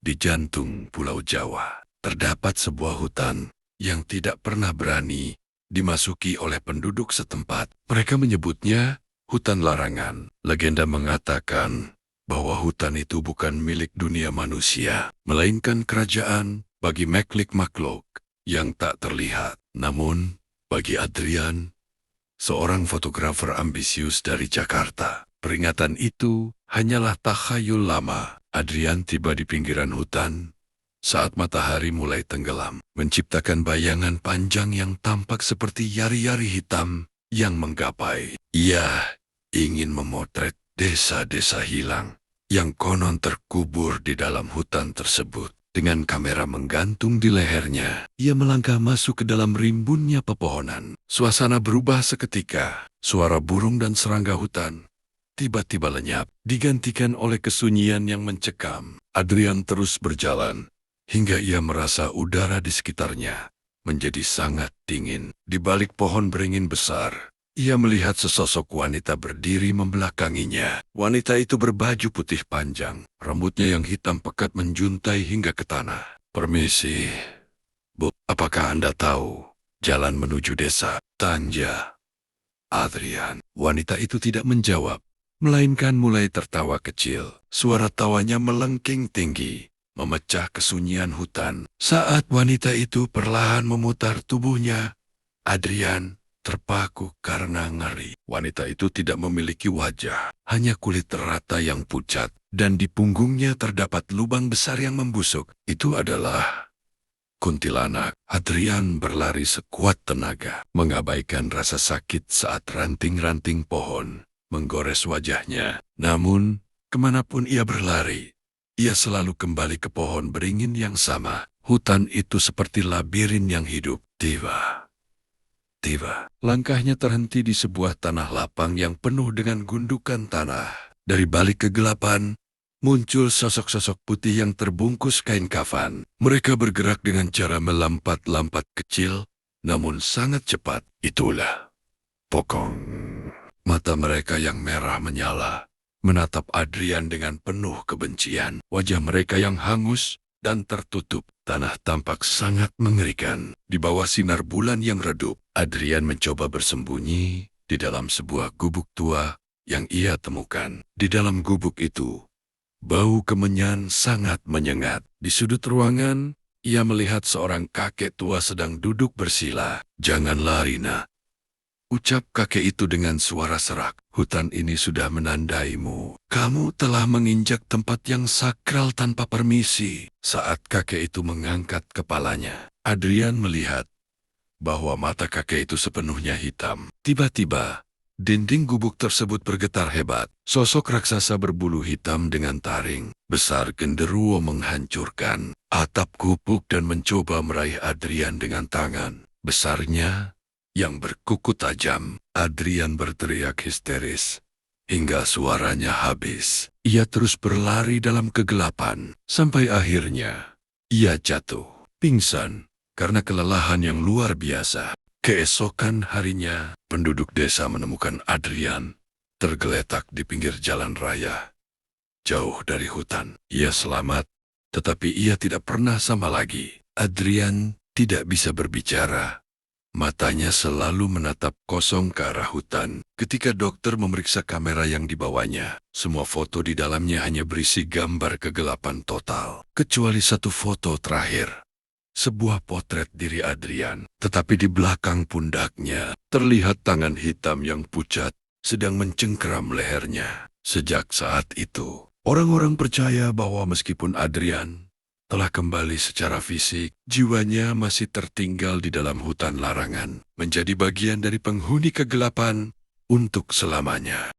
di jantung Pulau Jawa, terdapat sebuah hutan yang tidak pernah berani dimasuki oleh penduduk setempat. Mereka menyebutnya hutan larangan. Legenda mengatakan bahwa hutan itu bukan milik dunia manusia, melainkan kerajaan bagi makhluk-makhluk yang tak terlihat. Namun, bagi Adrian, seorang fotografer ambisius dari Jakarta, peringatan itu hanyalah takhayul lama. Adrian tiba di pinggiran hutan saat matahari mulai tenggelam, menciptakan bayangan panjang yang tampak seperti yari-yari hitam yang menggapai. Ia ingin memotret desa-desa hilang yang konon terkubur di dalam hutan tersebut. Dengan kamera menggantung di lehernya, ia melangkah masuk ke dalam rimbunnya pepohonan. Suasana berubah seketika. Suara burung dan serangga hutan tiba-tiba lenyap, digantikan oleh kesunyian yang mencekam. Adrian terus berjalan, hingga ia merasa udara di sekitarnya menjadi sangat dingin. Di balik pohon beringin besar, ia melihat sesosok wanita berdiri membelakanginya. Wanita itu berbaju putih panjang, rambutnya yang hitam pekat menjuntai hingga ke tanah. "Permisi, Bu, apakah Anda tahu jalan menuju desa?" tanya Adrian. Wanita itu tidak menjawab, melainkan mulai tertawa kecil. Suara tawanya melengking tinggi, memecah kesunyian hutan. Saat wanita itu perlahan memutar tubuhnya, Adrian terpaku karena ngeri. Wanita itu tidak memiliki wajah, hanya kulit rata yang pucat, dan di punggungnya terdapat lubang besar yang membusuk. Itu adalah kuntilanak. Adrian berlari sekuat tenaga, mengabaikan rasa sakit saat ranting-ranting pohon menggores wajahnya. Namun, kemanapun ia berlari, ia selalu kembali ke pohon beringin yang sama. Hutan itu seperti labirin yang hidup. Tiba, langkahnya terhenti di sebuah tanah lapang yang penuh dengan gundukan tanah. Dari balik kegelapan, muncul sosok-sosok putih yang terbungkus kain kafan. Mereka bergerak dengan cara melampat-lampat kecil, namun sangat cepat. Itulah Pokong. Mata mereka yang merah menyala, menatap Adrian dengan penuh kebencian. Wajah mereka yang hangus dan tertutup. Tanah tampak sangat mengerikan. Di bawah sinar bulan yang redup, Adrian mencoba bersembunyi di dalam sebuah gubuk tua yang ia temukan. Di dalam gubuk itu, bau kemenyan sangat menyengat. Di sudut ruangan, ia melihat seorang kakek tua sedang duduk bersila. "Jangan lari, nak," ucap kakek itu dengan suara serak. "Hutan ini sudah menandaimu. Kamu telah menginjak tempat yang sakral tanpa permisi." Saat kakek itu mengangkat kepalanya, Adrian melihat bahwa mata kakek itu sepenuhnya hitam. Tiba-tiba, dinding gubuk tersebut bergetar hebat. Sosok raksasa berbulu hitam dengan taring besar genderuwo menghancurkan atap gubuk dan mencoba meraih Adrian dengan tangan besarnya yang berkuku tajam. Adrian berteriak histeris hingga suaranya habis. Ia terus berlari dalam kegelapan sampai akhirnya ia jatuh pingsan karena kelelahan yang luar biasa. Keesokan harinya, penduduk desa menemukan Adrian tergeletak di pinggir jalan raya, jauh dari hutan. Ia selamat, tetapi ia tidak pernah sama lagi. Adrian tidak bisa berbicara. Matanya selalu menatap kosong ke arah hutan. Ketika dokter memeriksa kamera yang dibawanya, semua foto di dalamnya hanya berisi gambar kegelapan total. Kecuali satu foto terakhir, sebuah potret diri Adrian. Tetapi di belakang pundaknya, terlihat tangan hitam yang pucat sedang mencengkeram lehernya. Sejak saat itu, orang-orang percaya bahwa meskipun Adrian telah kembali secara fisik, jiwanya masih tertinggal di dalam hutan larangan, menjadi bagian dari penghuni kegelapan untuk selamanya.